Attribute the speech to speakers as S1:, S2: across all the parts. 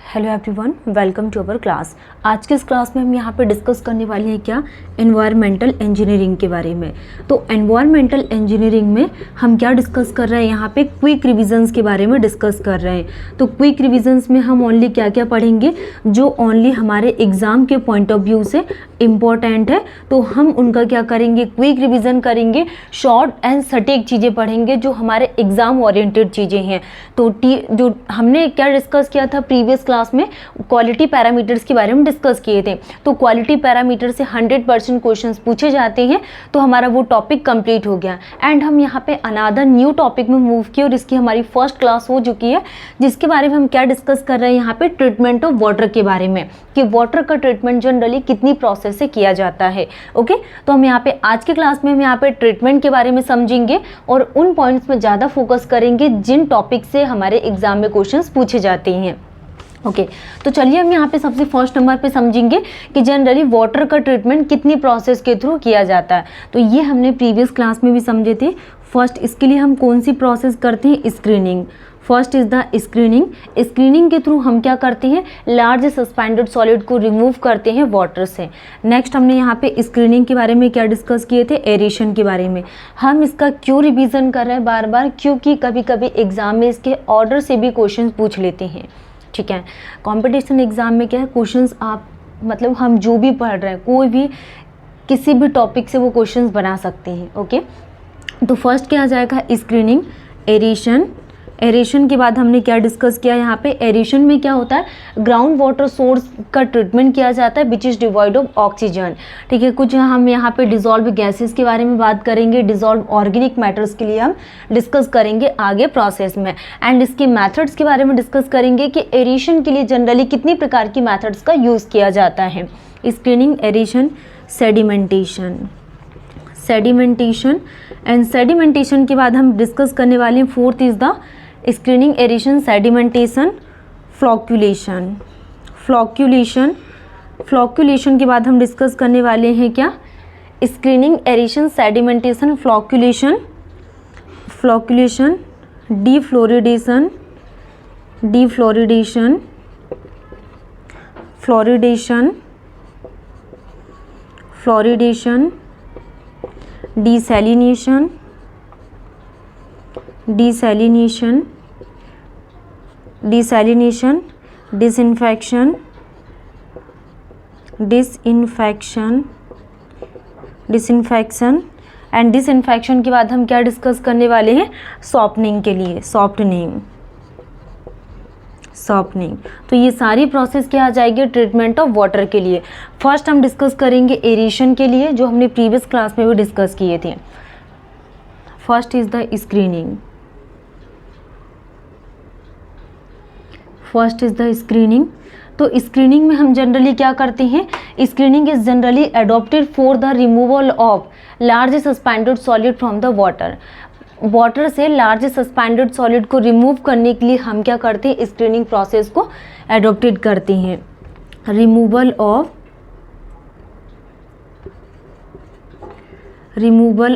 S1: Hello everyone, welcome to our class. आज के इस क्लास में हम यहाँ पे डिस्कस करने वाले हैं क्या, एनवायरमेंटल इंजीनियरिंग के बारे में। तो एनवायरमेंटल इंजीनियरिंग में हम क्या डिस्कस कर रहे हैं, यहाँ पे क्विक रिविजन्स के बारे में डिस्कस कर रहे हैं। तो क्विक रिविजन्स में हम ओनली क्या क्या पढ़ेंगे जो ओनली हमारे एग्ज़ाम के पॉइंट ऑफ व्यू से इम्पॉर्टेंट है, तो हम उनका क्या करेंगे, क्विक रिविज़न करेंगे। शॉर्ट एंड सटीक चीज़ें पढ़ेंगे जो हमारे एग्ज़ाम ओरिएंटेड चीज़ें हैं। तो जो हमने क्या डिस्कस किया था प्रीवियस क्लास में, क्वालिटी पैरामीटर्स के बारे में डिस्कस किए थे। तो क्वालिटी पैरामीटर से 100% क्वेश्चंस पूछे जाते हैं, तो हमारा वो टॉपिक कंप्लीट हो गया। एंड हम यहाँ पे अनदर न्यू टॉपिक में मूव किए और इसकी हमारी फर्स्ट क्लास हो चुकी है, जिसके बारे में हम क्या डिस्कस कर रहे हैं यहाँ पे, ट्रीटमेंट ऑफ वाटर के बारे में, कि वाटर का ट्रीटमेंट जनरली कितनी प्रोसेस से किया जाता है। ओके, तो हम यहाँ पे आज के क्लास में हम यहाँ पे ट्रीटमेंट के बारे में समझेंगे और उन पॉइंट्स में ज़्यादा फोकस करेंगे जिन टॉपिक से हमारे एग्जाम में क्वेश्चंस पूछे जाते हैं। ओके, तो चलिए हम यहाँ पे सबसे फर्स्ट नंबर पे समझेंगे कि जनरली वाटर का ट्रीटमेंट कितनी प्रोसेस के थ्रू किया जाता है। तो ये हमने प्रीवियस क्लास में भी समझे थे। फर्स्ट, इसके लिए हम कौन सी प्रोसेस करते हैं, screening. First is the screening. Screening के थ्रू हम क्या करते हैं, लार्ज सस्पेंडेड सॉलिड को रिमूव करते हैं वाटर से। नेक्स्ट हमने यहाँ पे स्क्रीनिंग के बारे में क्या डिस्कस किए थे, एरेशन के बारे में। हम इसका क्यों रिवीजन कर रहे हैं बार बार, क्योंकि कभी कभी एग्जाम में इसके ऑर्डर से भी क्वेश्चन पूछ लेते हैं। ठीक है, कंपटीशन एग्जाम में क्या है, क्वेश्चंस आप मतलब हम जो भी पढ़ रहे हैं, कोई भी किसी भी टॉपिक से वो क्वेश्चंस बना सकते हैं। ओके, तो फर्स्ट क्या आ जाएगा, स्क्रीनिंग, एरेशन। एरेशन के बाद हमने क्या डिस्कस किया यहाँ पे, एरेशन में क्या होता है, ग्राउंड वाटर सोर्स का ट्रीटमेंट किया जाता है विच इज़ डिवॉइड ऑफ ऑक्सीजन। ठीक है, कुछ हम यहाँ पे डिजॉल्व गैसेस के बारे में बात करेंगे, डिजॉल्व ऑर्गेनिक मैटर्स के लिए हम डिस्कस करेंगे आगे प्रोसेस में। एंड इसके मैथड्स के बारे में डिस्कस करेंगे कि एरेशन के लिए जनरली कितनी प्रकार की मैथड्स का यूज़ किया जाता है। Screening, aeration, sedimentation. Sedimentation and sedimentation के बाद हम डिस्कस करने वाले हैं, fourth is the screening, aeration, sedimentation, flocculation. Flocculation, flocculation के बाद हम डिस्कस करने वाले हैं क्या, screening, aeration, sedimentation, flocculation, flocculation, defluoridation, defluoridation, fluoridation, fluoridation, desalination, desalination, desalination, disinfection, disinfection, disinfection. And disinfection के बाद हम क्या डिस्कस करने वाले हैं, सॉफ्टनिंग के लिए, सॉफ्टनिंग, सॉफ्टनिंग। तो ये सारी प्रोसेस क्या आ जाएगी, ट्रीटमेंट ऑफ वाटर के लिए। फर्स्ट हम डिस्कस करेंगे एरेशन के लिए, जो हमने प्रीवियस क्लास में भी डिस्कस किए थे। First is the screening. First is the screening. तो स्क्रीनिंग में हम जनरली क्या करते हैं, screening is generally adopted for the removal of large suspended solid from the water. Water से लार्ज सस्पेंडेड सॉलिड को रिमूव करने के लिए हम क्या करते हैं, स्क्रीनिंग प्रोसेस को एडॉप्टेड करते हैं। Removal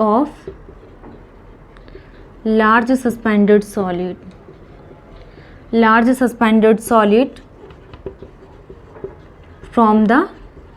S1: of large suspended solid, large suspended solid from the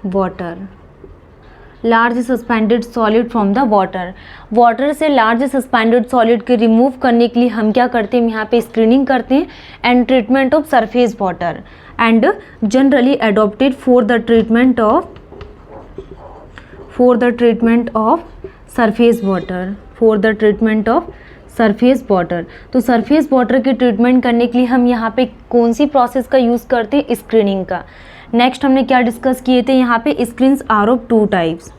S1: water, large suspended solid from the water. Water से लार्ज सस्पेंडेड सॉलिड के रिमूव करने के लिए हम क्या करते हैं, यहाँ पे स्क्रीनिंग करते हैं। And treatment of surface water and generally adopted for the treatment of surface water, for the treatment of surface water. तो सरफेस वाटर के ट्रीटमेंट करने के लिए हम यहाँ पे कौन सी प्रोसेस का यूज़ करते हैं, स्क्रीनिंग का। नेक्स्ट हमने क्या डिस्कस किए थे, यहाँ पे screens are of two types,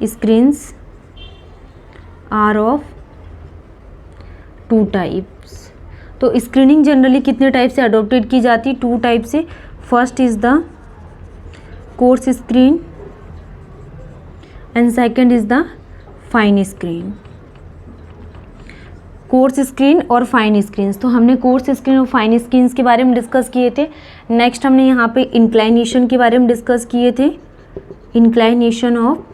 S1: screens are of two types. तो स्क्रीनिंग जनरली कितने टाइप से अडोप्टेड की जाती है, टू टाइप से। First is the coarse screen and second is the fine screen. Coarse screen और फाइन स्क्रीन्स, तो हमने कोर्स स्क्रीन और फाइन स्क्रीन्स के बारे में डिस्कस किए थे। नेक्स्ट हमने यहाँ पे इंक्लाइनेशन के बारे में डिस्कस किए थे, इंक्लाइनेशन ऑफ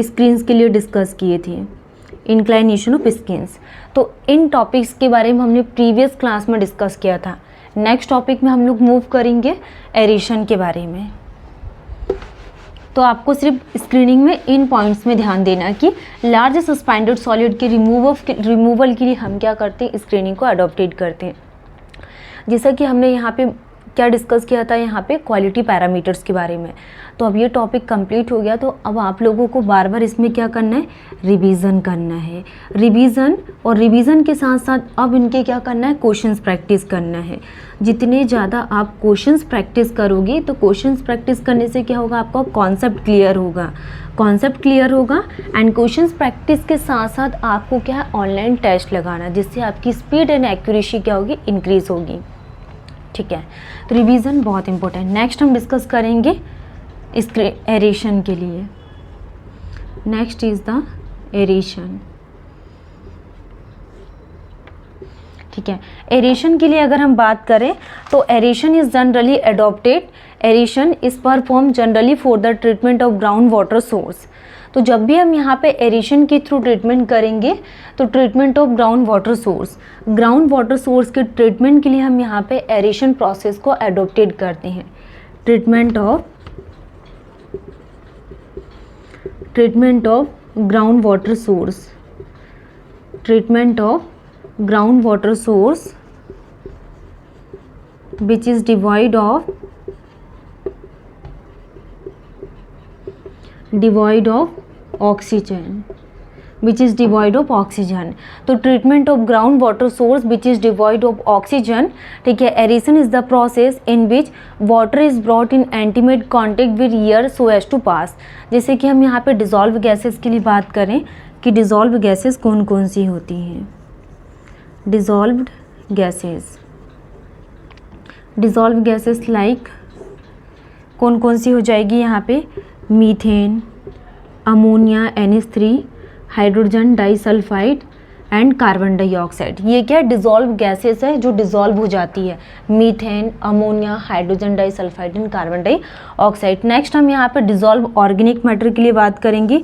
S1: स्क्रीन्स के लिए डिस्कस किए थे, इंक्लाइनेशन ऑफ स्क्रीन्स। तो इन टॉपिक्स के बारे में हमने प्रीवियस क्लास में डिस्कस किया था। नेक्स्ट टॉपिक में हम लोग मूव करेंगे एरेशन के बारे में। तो आपको सिर्फ स्क्रीनिंग में इन पॉइंट्स में ध्यान देना कि लार्ज सस्पेंडेड सॉलिड के रिमूवल के लिए हम क्या करते हैं, स्क्रीनिंग को अडॉप्टेड करते हैं। जैसा कि हमने यहाँ पे क्या डिस्कस किया था, यहाँ पे क्वालिटी पैरामीटर्स के बारे में। तो अब ये टॉपिक कंप्लीट हो गया, तो अब आप लोगों को बार बार इसमें क्या करना है, रिवीजन करना है। रिवीजन के साथ साथ अब इनके क्या करना है, क्वेश्चंस प्रैक्टिस करना है। जितने ज़्यादा आप क्वेश्चंस प्रैक्टिस करोगे तो क्वेश्चंस प्रैक्टिस करने से क्या होगा, आपका कॉन्सेप्ट क्लियर होगा एंड क्वेश्चंस प्रैक्टिस के साथ साथ आपको क्या है, ऑनलाइन टेस्ट लगाना, जिससे आपकी स्पीड एंड एक्यूरेसी क्या होगी, इंक्रीज होगी। ठीक है, तो रिवीजन बहुत इंपॉर्टेंट। नेक्स्ट हम डिस्कस करेंगे एरेशन के लिए। Next is the aeration. ठीक है, एरेशन के लिए अगर हम बात करें तो aeration is generally adopted. Aeration is perform generally for the treatment of ground water source. तो जब भी हम यहाँ पे एरेशन के थ्रू ट्रीटमेंट करेंगे तो treatment of ground water source के ट्रीटमेंट के लिए हम यहाँ पे एरेशन प्रोसेस को एडॉप्टेड करते हैं। Treatment of ground water source which is devoid of oxygen, तो treatment of ground water source which is devoid of oxygen. ठीक है, aeration is the process in which water is brought in intimate contact with air so as to pass. जैसे कि हम यहाँ पे dissolve gases के लिए बात करें कि डिजॉल्व गैसेस कौन कौन सी होती हैं। डिजॉल्व्ड गैसेस लाइक कौन कौन सी हो जाएगी यहाँ पे, methane, ammonia NH3, hydrogen disulphide and carbon dioxide. ये क्या डिजॉल्व गैसेस है जो डिजॉल्व हो जाती है, methane, ammonia, hydrogen disulphide and carbon dioxide. Next हम यहाँ पे डिजॉल्व ऑर्गेनिक मैटर के लिए बात करेंगे।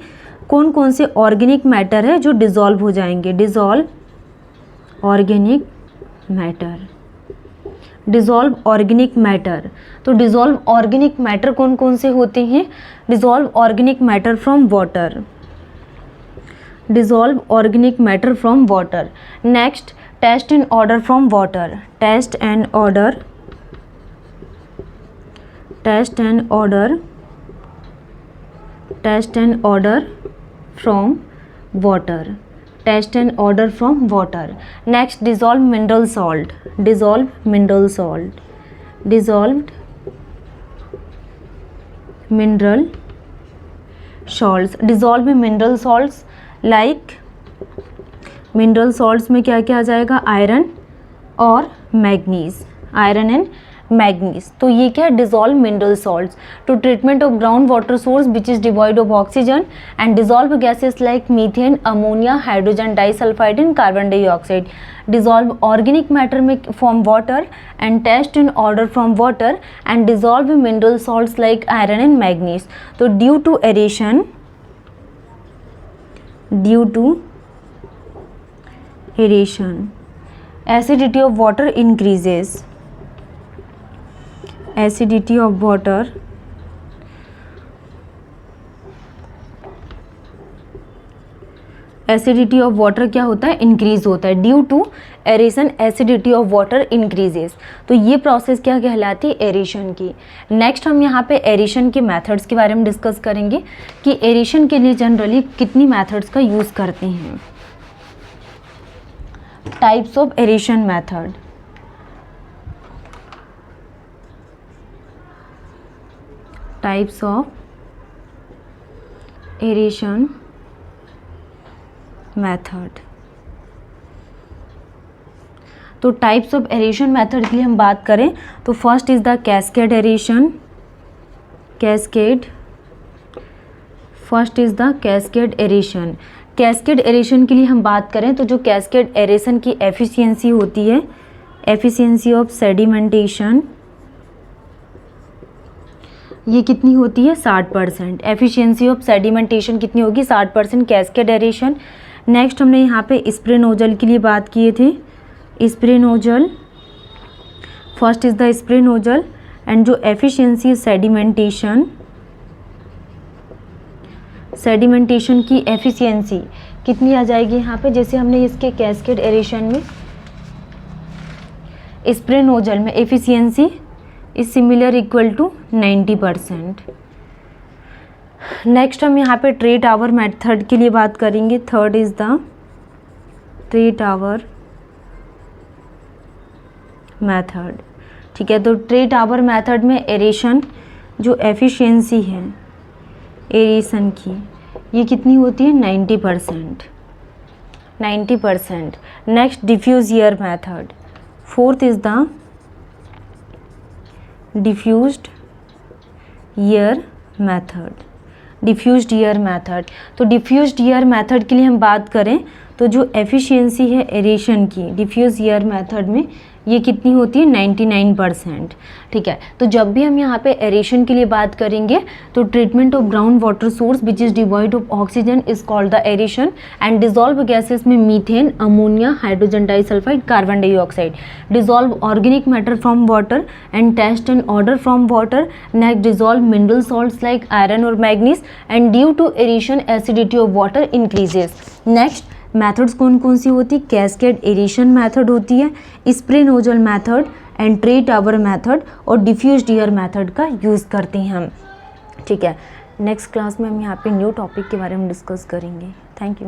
S1: कौन कौन से ऑर्गेनिक मैटर है जो डिजॉल्व हो जाएंगे, डिजॉल्व ऑर्गेनिक मैटर। तो डिजॉल्व ऑर्गेनिक मैटर कौन कौन से होते हैं, dissolve organic matter from water. Next taste and odour from water. Taste and odour from water. Next dissolve mineral salt. Dissolved mineral salts like mineral salts में क्या क्या आ जाएगा, आयरन और मैग्नीज, तो ये क्या है, dissolve mineral salts. To treatment of ground water source which is devoid of oxygen and dissolve gases like methane, ammonia, hydrogen disulphide and carbon dioxide. Dissolve organic matter में from water and taste in odour from water and dissolve mineral salts like iron and manganese. तो due to aeration acidity of water increases। acidity of water क्या होता है, increase होता है। Due to aeration acidity of water increases. तो ये process क्या कहलाती है, एरेशन की। नेक्स्ट हम यहाँ पे एरेशन के मेथड्स के बारे में डिस्कस करेंगे कि एरेशन के लिए जनरली कितनी मेथड्स का यूज़ करते हैं। Types of aeration method. Types of aeration method. तो टाइप्स ऑफ एरेशन मेथड के लिए हम बात करें तो first is the cascade aeration. Cascade aeration के लिए हम बात करें तो जो कैस्केड एरेशन की एफिशिएंसी होती है, एफिशिएंसी ऑफ सेडिमेंटेशन, ये कितनी होती है, 60%। एफिशिएंसी ऑफ सेडिमेंटेशन कितनी होगी, 60% कैस्केड एरेशन। नेक्स्ट हमने यहाँ पे स्प्रे नोजल के लिए बात किए थे। Spray nozzle first is the spray nozzle and जो एफिशिएंसी सेडिमेंटेशन की एफिशिएंसी कितनी आ जाएगी यहाँ पे, जैसे हमने इसके कैस्केड एरेशन में स्प्रे नोजल में efficiency is similar equal to 90%। Next हम यहाँ पे ट्रे टावर मेथड के लिए बात करेंगे। Third is the tray tower method. ठीक है, तो ट्रे टावर मेथड में एरेशन जो एफिशिएंसी है एरेशन की ये कितनी होती है 90%। Next diffuse air method. Fourth is the diffused air method. तो डिफ्यूज्ड ईयर मेथड के लिए हम बात करें तो जो एफिशिएंसी है एरेशन की डिफ्यूज ईयर मेथड में ये कितनी होती है 99%। ठीक है, तो जब भी हम यहाँ पे एरेशन के लिए बात करेंगे तो treatment of ground water source which is devoid of oxygen is called the aeration and dissolve gases में methane, ammonia, hydrogen disulphide, carbon dioxide, dissolve organic matter from water and taste and odour from water, next dissolve mineral salts like iron और manganese and due to aeration acidity of water increases. Next methods कौन कौन सी होती है, cascade aeration method होती है, spray nozzle method and tray tower method और diffused air method का use करते हैं हम। ठीक है, नेक्स्ट क्लास में हम यहाँ पे न्यू टॉपिक के बारे में डिस्कस करेंगे। Thank you.